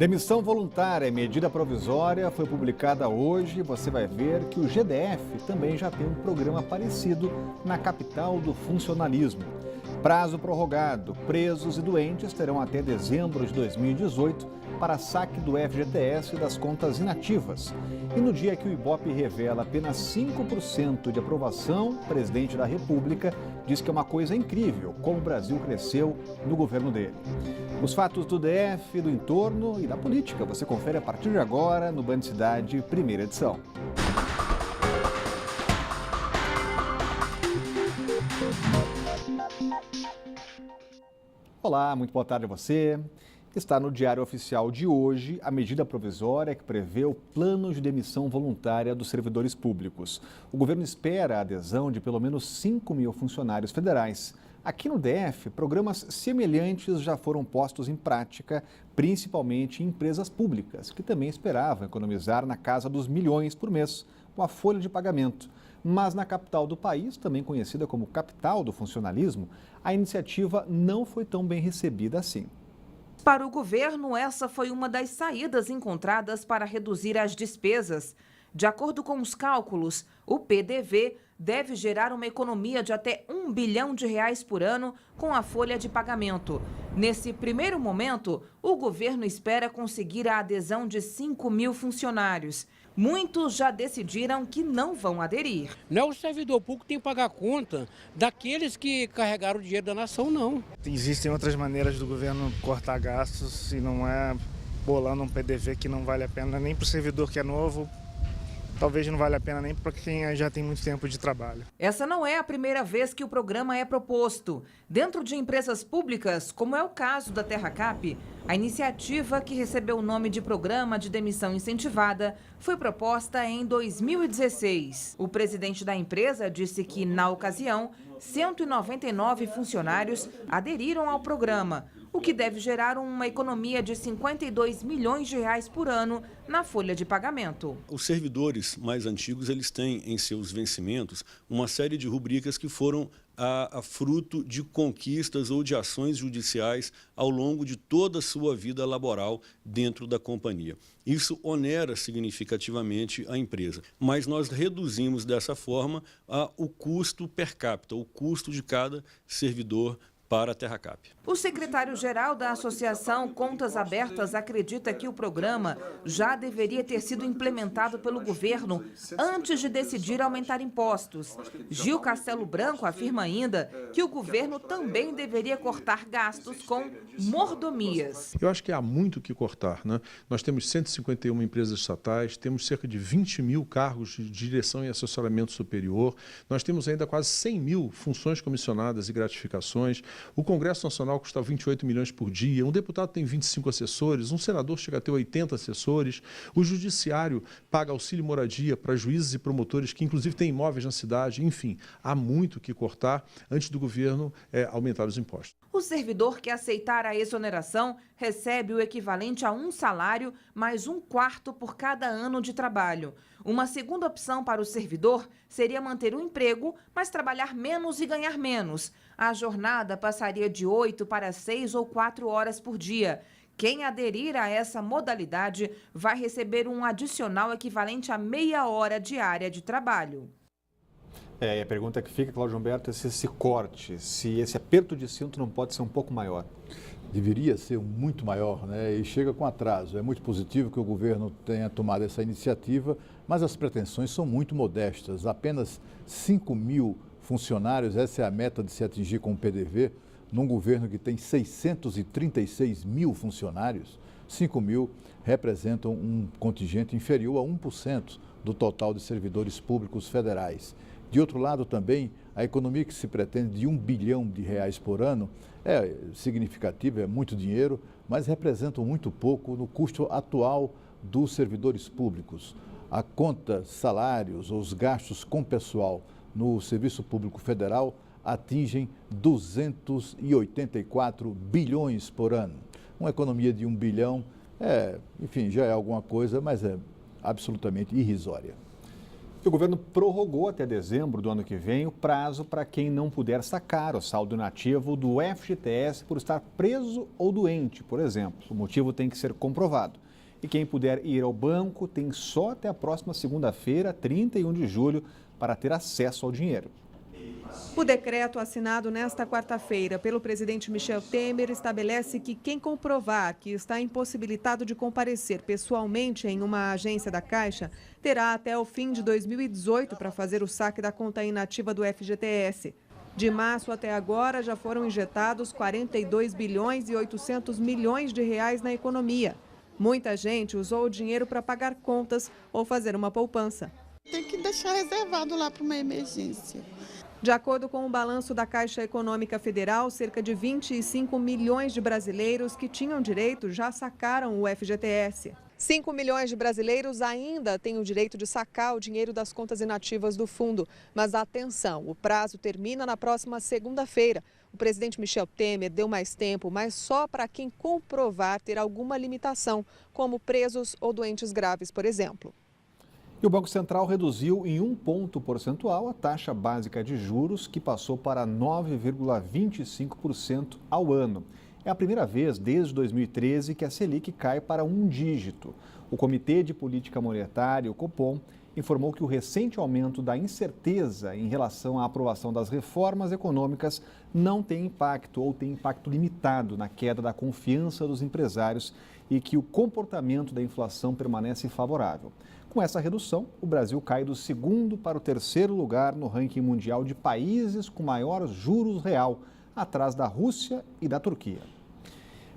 Demissão voluntária, medida provisória, foi publicada hoje. Você vai ver que o GDF também já tem um programa parecido na capital do funcionalismo. Prazo prorrogado. Presos e doentes terão até dezembro de 2018 para saque do FGTS e das contas inativas. E no dia que o Ibope revela apenas 5% de aprovação, o presidente da República diz que é uma coisa incrível como o Brasil cresceu no governo dele. Os fatos do DF, do entorno e da política você confere a partir de agora no Band Cidade, primeira edição. Olá, muito boa tarde a você. Está no Diário Oficial de hoje a medida provisória que prevê o plano de demissão voluntária dos servidores públicos. O governo espera a adesão de pelo menos 5 mil funcionários federais. Aqui no DF, programas semelhantes já foram postos em prática, principalmente em empresas públicas, que também esperavam economizar na casa dos milhões por mês com a folha de pagamento. Mas na capital do país, também conhecida como capital do funcionalismo, a iniciativa não foi tão bem recebida assim. Para o governo, essa foi uma das saídas encontradas para reduzir as despesas. De acordo com os cálculos, o PDV deve gerar uma economia de até R$1 bilhão por ano com a folha de pagamento. Nesse primeiro momento, o governo espera conseguir a adesão de 5 mil funcionários. Muitos já decidiram que não vão aderir. Não é o servidor público que tem que pagar a conta daqueles que carregaram o dinheiro da nação, não. Existem outras maneiras do governo cortar gastos e não é bolando um PDV que não vale a pena nem para o servidor que é novo, talvez não vale a pena nem para quem já tem muito tempo de trabalho. Essa não é a primeira vez que o programa é proposto. Dentro de empresas públicas, como é o caso da TerraCap, a iniciativa, que recebeu o nome de Programa de Demissão Incentivada, foi proposta em 2016. O presidente da empresa disse que, na ocasião, 199 funcionários aderiram ao programa, o que deve gerar uma economia de R$52 milhões por ano na folha de pagamento. Os servidores mais antigos, eles têm em seus vencimentos uma série de rubricas que foram a fruto de conquistas ou de ações judiciais ao longo de toda a sua vida laboral dentro da companhia. Isso onera significativamente a empresa, mas nós reduzimos dessa forma o custo per capita, o custo de cada servidor para a TerraCap. O secretário-geral da Associação Contas Abertas acredita que o programa já deveria ter sido implementado pelo governo antes de decidir aumentar impostos. Gil Castelo Branco afirma ainda que o governo também deveria cortar gastos com mordomias. Eu acho que há muito o que cortar, né? Nós temos 151 empresas estatais, temos cerca de 20 mil cargos de direção e assessoramento superior, nós temos ainda quase 100 mil funções comissionadas e gratificações. O Congresso Nacional custa 28 milhões por dia, um deputado tem 25 assessores, um senador chega a ter 80 assessores, o judiciário paga auxílio moradia para juízes e promotores que inclusive têm imóveis na cidade, enfim, há muito o que cortar antes do governo aumentar os impostos. O servidor que aceitar a exoneração recebe o equivalente a um salário mais 1/4 por cada ano de trabalho. Uma segunda opção para o servidor seria manter o emprego, mas trabalhar menos e ganhar menos. A jornada passaria de 8 para 6 ou 4 horas por dia. Quem aderir a essa modalidade vai receber um adicional equivalente a meia hora diária de trabalho. E a pergunta que fica, Cláudio Humberto, é se esse corte, se esse aperto de cinto não pode ser um pouco maior. Deveria ser muito maior, né? E chega com atraso. É muito positivo que o governo tenha tomado essa iniciativa, mas as pretensões são muito modestas. Apenas 5 mil funcionários, essa é a meta de se atingir com o PDV, num governo que tem 636 mil funcionários. 5 mil representam um contingente inferior a 1% do total de servidores públicos federais. De outro lado, também, a economia que se pretende de R$1 bilhão por ano é significativa, é muito dinheiro, mas representam muito pouco no custo atual dos servidores públicos. A conta salários ou os gastos com pessoal no Serviço Público Federal atingem 284 bilhões por ano. Uma economia de R$1 bilhão, enfim, já é alguma coisa, mas é absolutamente irrisória. O governo prorrogou até dezembro do ano que vem o prazo para quem não puder sacar o saldo inativo do FGTS por estar preso ou doente, por exemplo. O motivo tem que ser comprovado. E quem puder ir ao banco tem só até a próxima segunda-feira, 31 de julho, para ter acesso ao dinheiro. O decreto assinado nesta quarta-feira pelo presidente Michel Temer estabelece que quem comprovar que está impossibilitado de comparecer pessoalmente em uma agência da Caixa terá até o fim de 2018 para fazer o saque da conta inativa do FGTS. De março até agora já foram injetados 42 bilhões e 800 milhões de reais na economia. Muita gente usou o dinheiro para pagar contas ou fazer uma poupança. Tem que deixar reservado lá para uma emergência. De acordo com o balanço da Caixa Econômica Federal, cerca de 25 milhões de brasileiros que tinham direito já sacaram o FGTS. 5 milhões de brasileiros ainda têm o direito de sacar o dinheiro das contas inativas do fundo. Mas atenção, o prazo termina na próxima segunda-feira. O presidente Michel Temer deu mais tempo, mas só para quem comprovar ter alguma limitação, como presos ou doentes graves, por exemplo. E o Banco Central reduziu em 1 ponto percentual a taxa básica de juros, que passou para 9,25% ao ano. É a primeira vez desde 2013 que a Selic cai para um dígito. O Comitê de Política Monetária, o Copom, informou que o recente aumento da incerteza em relação à aprovação das reformas econômicas não tem impacto ou tem impacto limitado na queda da confiança dos empresários e que o comportamento da inflação permanece favorável. Com essa redução, o Brasil cai do 2º para o 3º lugar no ranking mundial de países com maior juros real, atrás da Rússia e da Turquia.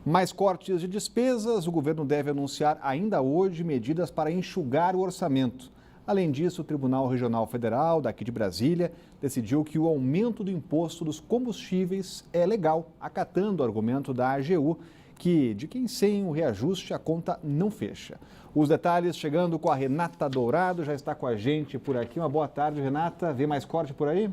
Mais cortes de despesas, o governo deve anunciar ainda hoje medidas para enxugar o orçamento. Além disso, o Tribunal Regional Federal, daqui de Brasília, decidiu que o aumento do imposto dos combustíveis é legal, acatando o argumento da AGU, que de quem sem o reajuste a conta não fecha. Os detalhes chegando com a Renata Dourado, já está com a gente por aqui. Uma boa tarde, Renata. Vem mais corte por aí?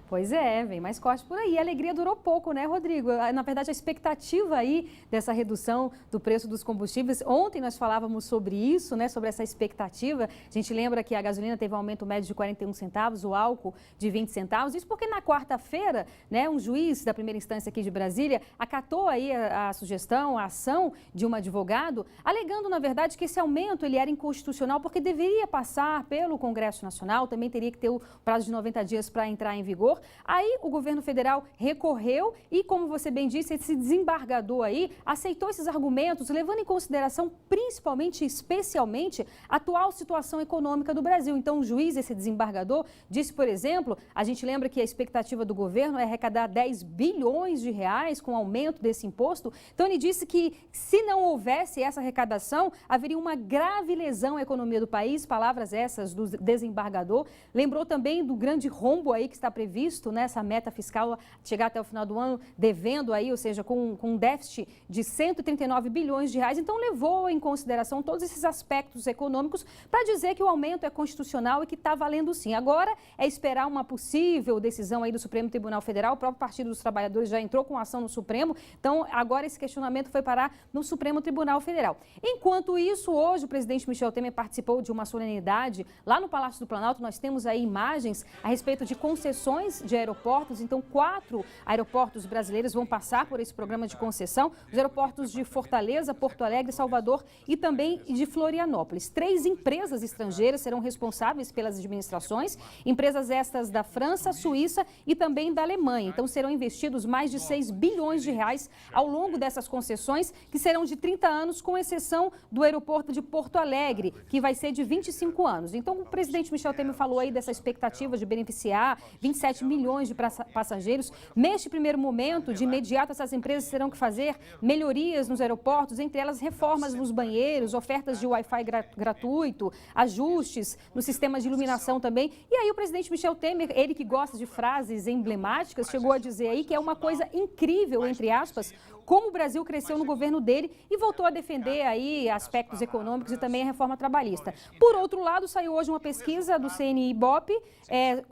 Pois é, vem mais corte por aí. A alegria durou pouco, né, Rodrigo? Na verdade, a expectativa aí dessa redução do preço dos combustíveis, ontem nós falávamos sobre isso, né, sobre essa expectativa. A gente lembra que a gasolina teve um aumento médio de 41 centavos, o álcool de 20 centavos. Isso porque na quarta-feira, né, um juiz da primeira instância aqui de Brasília acatou aí a sugestão, a ação de um advogado, alegando, na verdade, que esse aumento ele era inconstitucional porque deveria passar pelo Congresso Nacional, também teria que ter o prazo de 90 dias para entrar em vigor. Aí o governo federal recorreu e, como você bem disse, esse desembargador aí aceitou esses argumentos, levando em consideração principalmente e especialmente a atual situação econômica do Brasil. Então o juiz, esse desembargador, disse, por exemplo, a gente lembra que a expectativa do governo é arrecadar 10 bilhões de reais com o aumento desse imposto. Então ele disse que se não houvesse essa arrecadação, haveria uma grave lesão à economia do país, palavras essas do desembargador. Lembrou também do grande rombo aí que está previsto nessa meta fiscal, chegar até o final do ano devendo aí, ou seja, com um déficit de 139 bilhões de reais. Então levou em consideração todos esses aspectos econômicos para dizer que o aumento é constitucional e que está valendo sim. Agora é esperar uma possível decisão aí do Supremo Tribunal Federal. O próprio Partido dos Trabalhadores já entrou com ação no Supremo. Então agora esse questionamento foi parar no Supremo Tribunal Federal. Enquanto isso, hoje o presidente Michel Temer participou de uma solenidade lá no Palácio do Planalto. Nós temos aí imagens a respeito de concessões de aeroportos. Então 4 aeroportos brasileiros vão passar por esse programa de concessão. Os aeroportos de Fortaleza, Porto Alegre, Salvador e também de Florianópolis. 3 empresas estrangeiras serão responsáveis pelas administrações, empresas estas da França, Suíça e também da Alemanha. Então serão investidos mais de 6 bilhões de reais ao longo dessas concessões, que serão de 30 anos, com exceção do aeroporto de Porto Alegre, que vai ser de 25 anos. Então o presidente Michel Temer falou aí dessa expectativa de beneficiar 27 milhões de passageiros. Neste primeiro momento, de imediato, essas empresas terão que fazer melhorias nos aeroportos, entre elas reformas nos banheiros, ofertas de Wi-Fi gratuito, ajustes no sistema de iluminação também. E aí o presidente Michel Temer, ele que gosta de frases emblemáticas, chegou a dizer aí que é uma coisa incrível, entre aspas, como o Brasil cresceu no governo dele e voltou a defender aí aspectos econômicos e também a reforma trabalhista. Por outro lado, saiu hoje uma pesquisa do CNI-Ibope,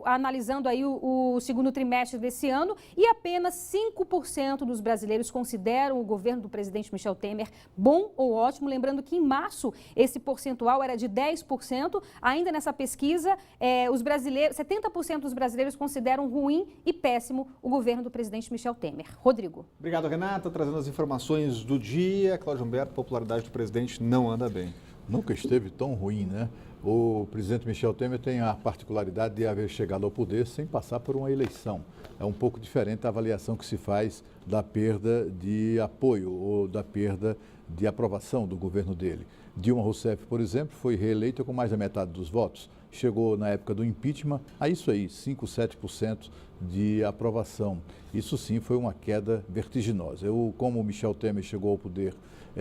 analisando aí o segundo trimestre desse ano, e apenas 5% dos brasileiros consideram o governo do presidente Michel Temer bom ou ótimo. Lembrando que em março esse percentual era de 10%. Ainda nessa pesquisa, 70% dos brasileiros consideram ruim e péssimo o governo do presidente Michel Temer. Rodrigo. Obrigado, Renata. Trazendo as informações do dia. Cláudio Humberto, a popularidade do presidente não anda bem. Nunca esteve tão ruim, né? O presidente Michel Temer tem a particularidade de haver chegado ao poder sem passar por uma eleição. É um pouco diferente a avaliação que se faz da perda de apoio ou da perda de aprovação do governo dele. Dilma Rousseff, por exemplo, foi reeleita com mais da metade dos votos. Chegou na época do impeachment a isso aí, 5, 7% de aprovação. Isso sim foi uma queda vertiginosa. Como o Michel Temer chegou ao poder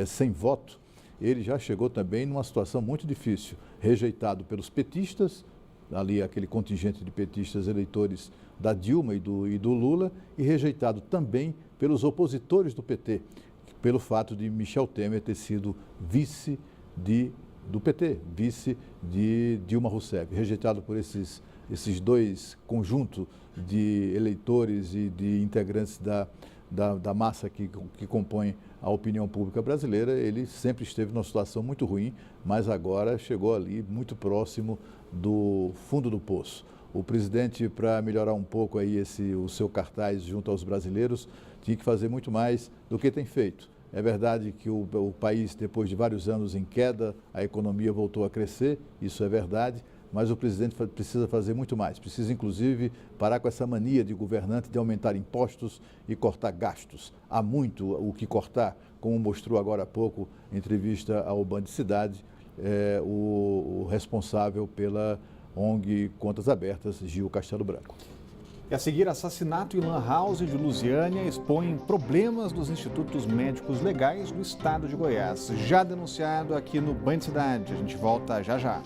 sem voto, ele já chegou também numa situação muito difícil, rejeitado pelos petistas, ali aquele contingente de petistas eleitores da Dilma e do Lula, e rejeitado também pelos opositores do PT, pelo fato de Michel Temer ter sido vice do PT, vice de Dilma Rousseff, rejeitado por esses dois conjuntos de eleitores e de integrantes da massa que compõe a opinião pública brasileira. Ele sempre esteve numa situação muito ruim, mas agora chegou ali muito próximo do fundo do poço. O presidente, para melhorar um pouco aí o seu cartaz junto aos brasileiros, tinha que fazer muito mais do que tem feito. É verdade que o país, depois de vários anos em queda, a economia voltou a crescer, isso é verdade, mas o presidente precisa fazer muito mais. Precisa, inclusive, parar com essa mania de governante de aumentar impostos e cortar gastos. Há muito o que cortar, como mostrou agora há pouco, em entrevista ao Band Cidade, o responsável pela ONG Contas Abertas, Gil Castelo Branco. E a seguir, assassinato em lan house de Lusiânia expõe problemas dos institutos médicos legais do estado de Goiás. Já denunciado aqui no Band Cidade. A gente volta já já.